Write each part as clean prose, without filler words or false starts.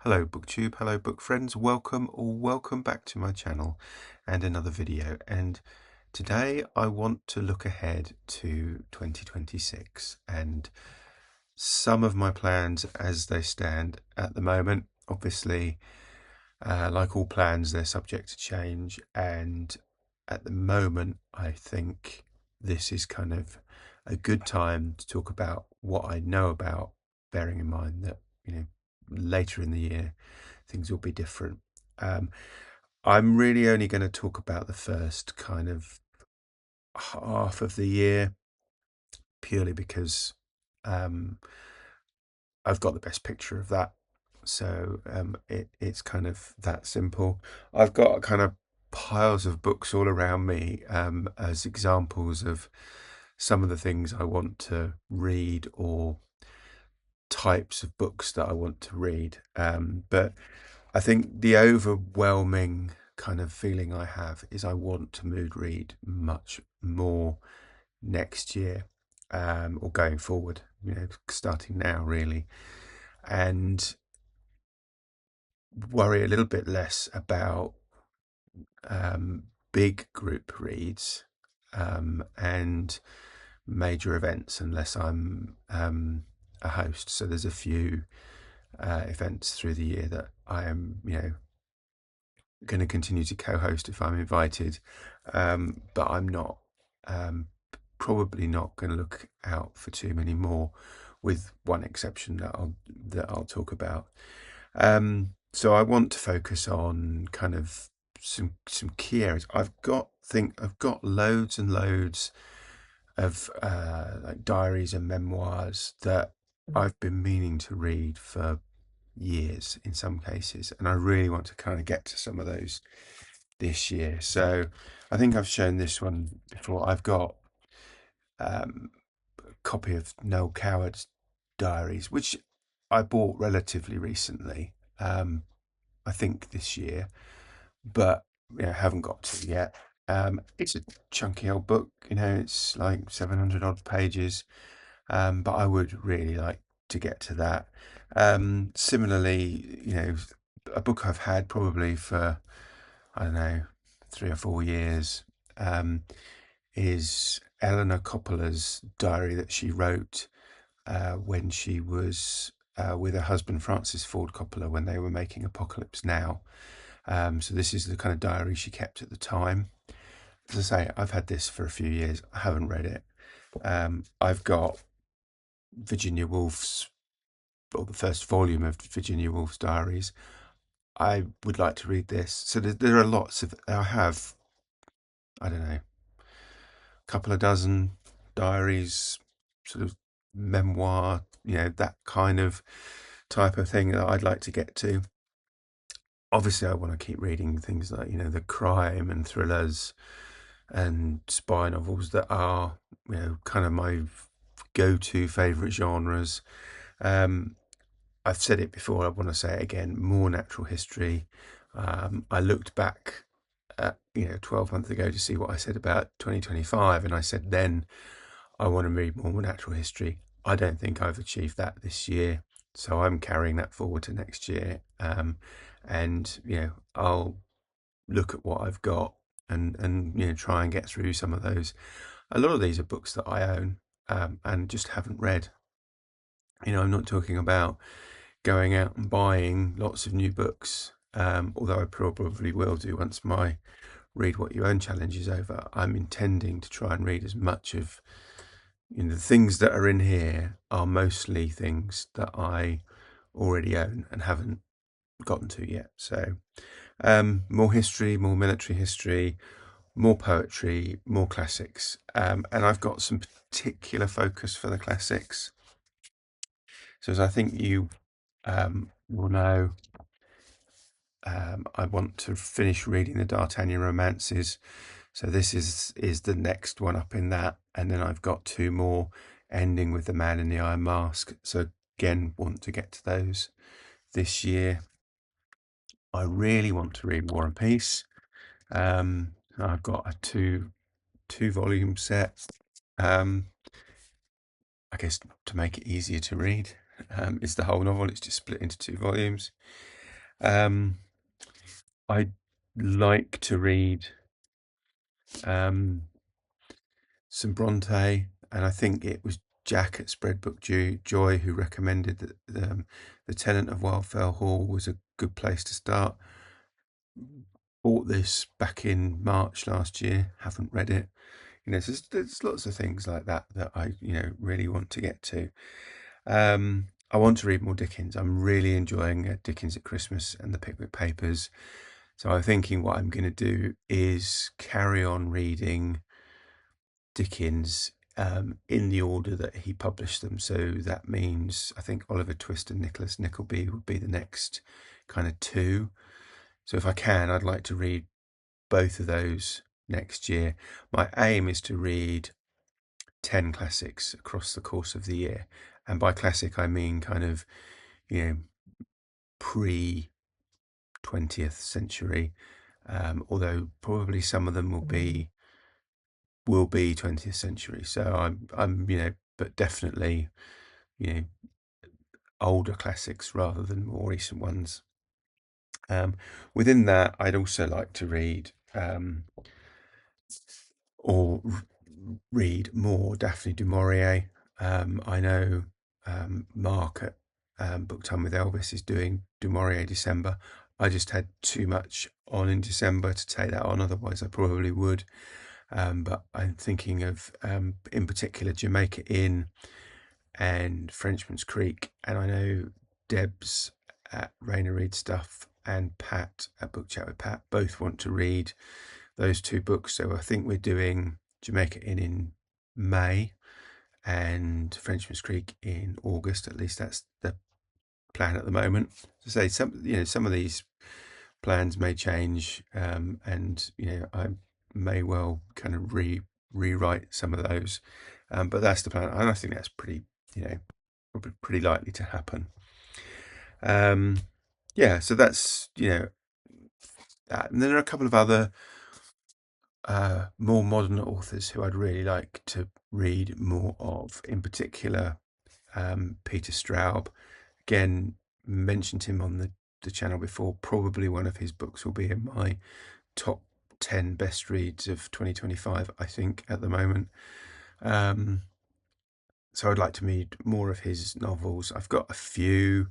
Hello BookTube, hello book friends, welcome back to my channel and another video. And today I want to look ahead to 2026 and some of my plans as they stand at the moment. Obviously, like all plans, they're subject to change, and at the moment I think this is kind of a good time to talk about what I know about, bearing in mind that later in the year things will be different. um, I'm really only going to talk about the first kind of half of the year, purely because um, I've got the best picture of that. So it's kind of that simple. I've got kind of piles of books all around me as examples of some of the things I want to read, or types of books that I want to read. But I think the overwhelming kind of feeling I have is I want to mood read much more next year, or going forward, starting now really, and worry a little bit less about big group reads and major events, unless I'm a host. So there's a few events through the year that I am, going to continue to co-host if I'm invited, but I'm not probably not going to look out for too many more, with one exception that I'll talk about. So I want to focus on kind of some key areas. I've got loads and loads of like diaries and memoirs that I've been meaning to read for years in some cases, and I really want to kind of get to some of those this year. So I think I've shown this one before. I've got a copy of Noel Coward's Diaries, which I bought relatively recently, I think this year, but haven't got to yet. It's a chunky old book, it's like 700 odd pages, but I would really like to get to that. Similarly, a book I've had probably for, I don't know, 3 or 4 years, is Eleanor Coppola's diary that she wrote when she was with her husband Francis Ford Coppola, when they were making Apocalypse Now. So this is the kind of diary she kept at the time. As I say, I've had this for a few years. I haven't read it. I've got Virginia Woolf's, or the first volume of Virginia Woolf's diaries. I would like to read this. So there are lots of, I have, I don't know, a couple of dozen diaries, sort of memoir, that kind of type of thing that I'd like to get to. Obviously, I want to keep reading things like, the crime and thrillers and spy novels that are, kind of my go-to favourite genres. I've said it before, I want to say it again, more natural history. I looked back at, 12 months ago to see what I said about 2025, and I said then I want to read more natural history. I don't think I've achieved that this year, so I'm carrying that forward to next year. And I'll look at what I've got and try and get through some of those. A lot of these are books that I own, and just haven't read. I'm not talking about going out and buying lots of new books, although I probably will do once my Read What You Own challenge is over. I'm intending to try and read as much of, the things that are in here are mostly things that I already own and haven't gotten to yet. So more history, more military history, more poetry, more classics, and I've got some particular focus for the classics. So as I think you will know, I want to finish reading the D'Artagnan romances. So this is the next one up in that, and then I've got two more ending with The Man in the Iron Mask. So again, want to get to those this year. I really want to read War and Peace. I've got a two volume set. I guess to make it easier to read. It's the whole novel. It's just split into two volumes. Um, I like to read um, some Bronte, and I think it was Jack at Spread Book Joy who recommended that the Tenant of Wildfell Hall was a good place to start. Bought this back in March last year. Haven't read it. So there's lots of things like that that I really want to get to. I want to read more Dickens. I'm really enjoying Dickens at Christmas and the Pickwick Papers. So I'm thinking what I'm going to do is carry on reading Dickens in the order that he published them. So that means I think Oliver Twist and Nicholas Nickleby would be the next kind of two. So if I can, I'd like to read both of those next year. My aim is to read 10 classics across the course of the year. And by classic, I mean kind of, pre 20th century, although probably some of them will be 20th century. So I'm but definitely, older classics rather than more recent ones. Within that, I'd also like to read or read more Daphne du Maurier. I know Mark at Book Time with Elvis is doing du Maurier December. I just had too much on in December to take that on, otherwise I probably would. But I'm thinking of, in particular, Jamaica Inn and Frenchman's Creek. And I know Debs at Rainer Reed Stuff and Pat at Book Chat with Pat both want to read those two books. So I think we're doing Jamaica Inn in May and Frenchman's Creek in August. At least that's the plan at the moment. To say some of these plans may change, and I may well kind of rewrite some of those, but that's the plan, and I think that's pretty pretty likely to happen. Yeah, so that's that, and then there are a couple of other more modern authors who I'd really like to read more of. In particular, Peter Straub. Again, mentioned him on the channel before. Probably one of his books will be in my top 10 best reads of 2025, I think, at the moment. So I'd like to read more of his novels. I've got a few.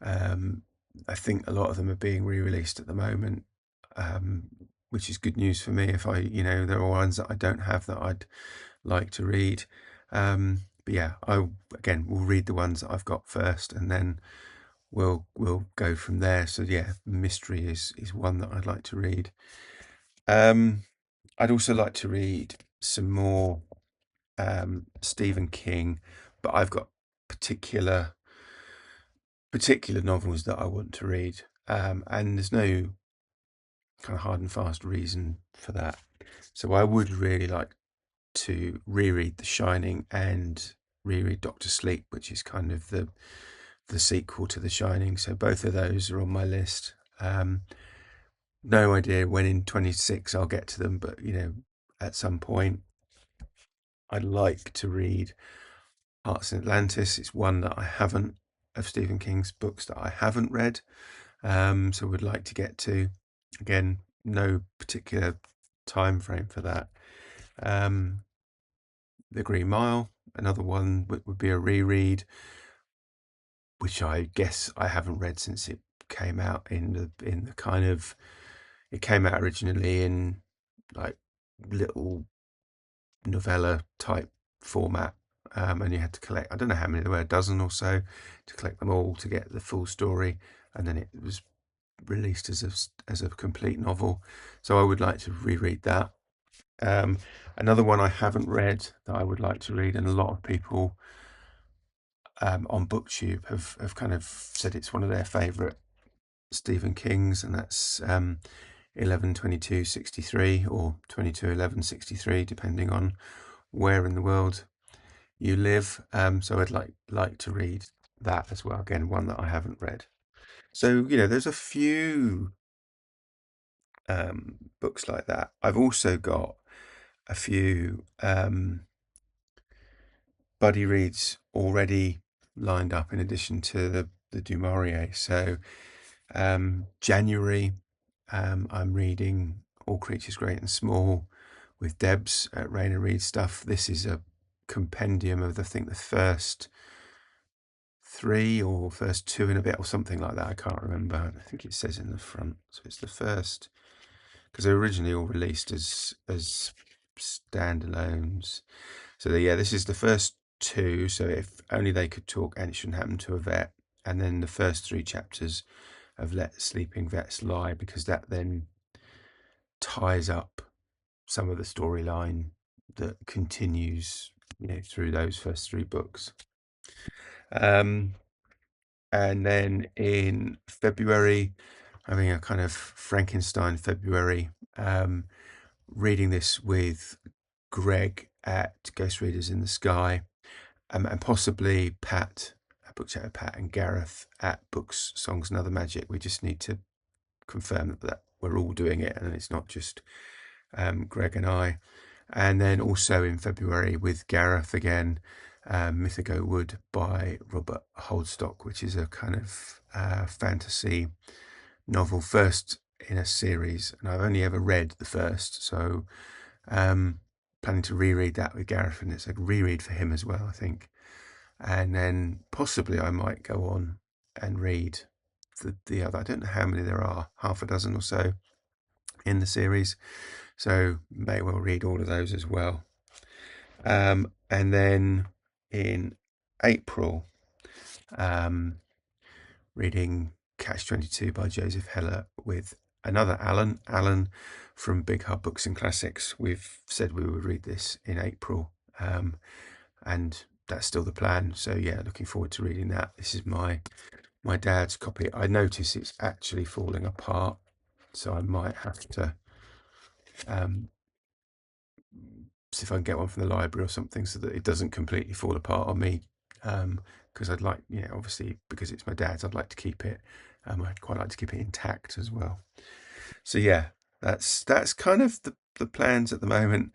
I think a lot of them are being re-released at the moment, which is good news for me. If there are ones that I don't have that I'd like to read. But yeah, we'll read the ones that I've got first, and then we'll go from there. So yeah, mystery is one that I'd like to read. I'd also like to read some more Stephen King, but I've got particular novels that I want to read, and there's no kind of hard and fast reason for that. So I would really like to reread The Shining and reread Doctor Sleep, which is kind of the sequel to The Shining. So both of those are on my list. No idea when in 26 I'll get to them, but at some point. I'd like to read Hearts in Atlantis. It's one that I haven't, of Stephen King's books that I haven't read, so would like to get to. Again, no particular time frame for that. The Green Mile, another one would be a reread, which I guess I haven't read since it came out in the kind of, it came out originally in like little novella type format, and you had to collect, I don't know how many there were, a dozen or so, to collect them all to get the full story, and then it was released as a complete novel. So I would like to reread that. Another one I haven't read that I would like to read, and a lot of people on BookTube have kind of said it's one of their favourite Stephen King's, and that's 11/22/63 or 22/11/63, depending on where in the world you live. So I'd like to read that as well. Again, one that I haven't read. So there's a few books like that. I've also got a few buddy reads already lined up in addition to the Du Maurier. So January, I'm reading All Creatures Great and Small with Debs at Rainer Reed Stuff. This is a compendium of, I think, the first 3 or first 2 and a bit or something like that. I can't remember. I think it says in the front. So it's the first, because they were originally all released as standalones. So yeah, this is the first 2. So if only they could talk and it shouldn't happen to a vet, and then the first 3 chapters of Let Sleeping Vets Lie, because that then ties up some of the storyline that continues, through those first 3 books. And then in February, having a kind of Frankenstein February, reading this with Greg at Ghost Readers in the Sky, and possibly Pat, Book Chat Pat, and Gareth at Books, Songs and Other Magic. We just need to confirm that we're all doing it and it's not just Greg and I. And then also in February with Gareth again, Mythago Wood by Robert Holdstock, which is a kind of fantasy novel, first in a series, and I've only ever read the first, so planning to reread that with Gareth, and it's a reread for him as well, I think. And then possibly I might go on and read the other. I don't know how many there are, half a dozen or so in the series, so may well read all of those as well. And then in April, reading Catch-22 by Joseph Heller with another Alan from Big Hub Books and Classics. We've said we would read this in April, and that's still the plan. So yeah, looking forward to reading that. This is my dad's copy. I notice it's actually falling apart, so I might have to see if I can get one from the library or something so that it doesn't completely fall apart on me, because I'd like, obviously because it's my dad's, I'd like to keep it. I'd quite like to keep it intact as well. So yeah, that's kind of the plans at the moment.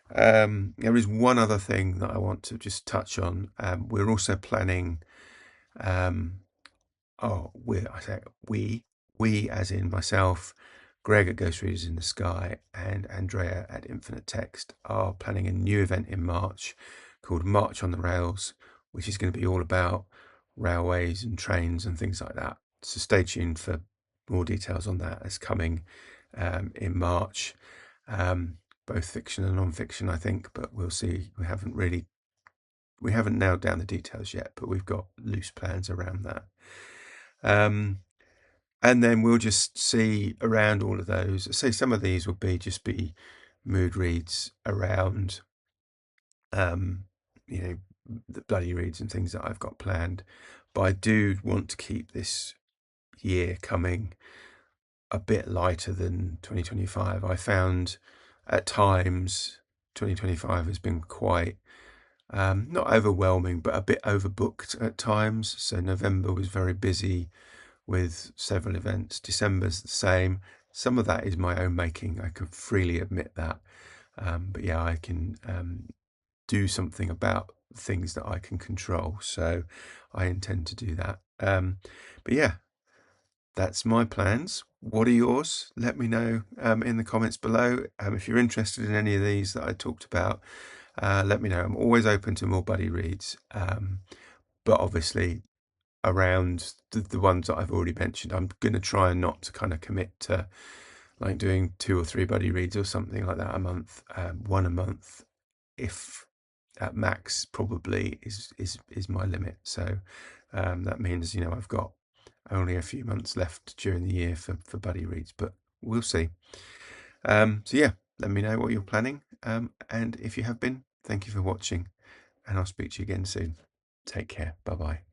There is one other thing that I want to just touch on. We're also planning, we as in myself, Greg at Ghost Readers in the Sky, and Andrea at Infinite Text are planning a new event in March called March on the Rails, which is going to be all about railways and trains and things like that. So stay tuned for more details on that as coming in March, both fiction and non-fiction, I think, but we'll see. We haven't nailed down the details yet, but we've got loose plans around that. And then we'll just see around all of those. Say some of these will just be mood reads around, the bloody reads and things that I've got planned. But I do want to keep this year coming a bit lighter than 2025. I found at times 2025 has been quite, not overwhelming, but a bit overbooked at times. So November was very busy with several events. December's the same. Some of that is my own making, I could freely admit that. But yeah, I can do something about things that I can control. So I intend to do that. But yeah, that's my plans. What are yours? Let me know in the comments below. If you're interested in any of these that I talked about, let me know. I'm always open to more buddy reads, but obviously around the ones that I've already mentioned, I'm going to try and not to kind of commit to like doing 2 or 3 buddy reads or something like that a month. One a month, if at max, probably is my limit. So that means I've got only a few months left during the year for buddy reads, but we'll see. So yeah, let me know what you're planning, and if you have been, thank you for watching, and I'll speak to you again soon. Take care. Bye bye.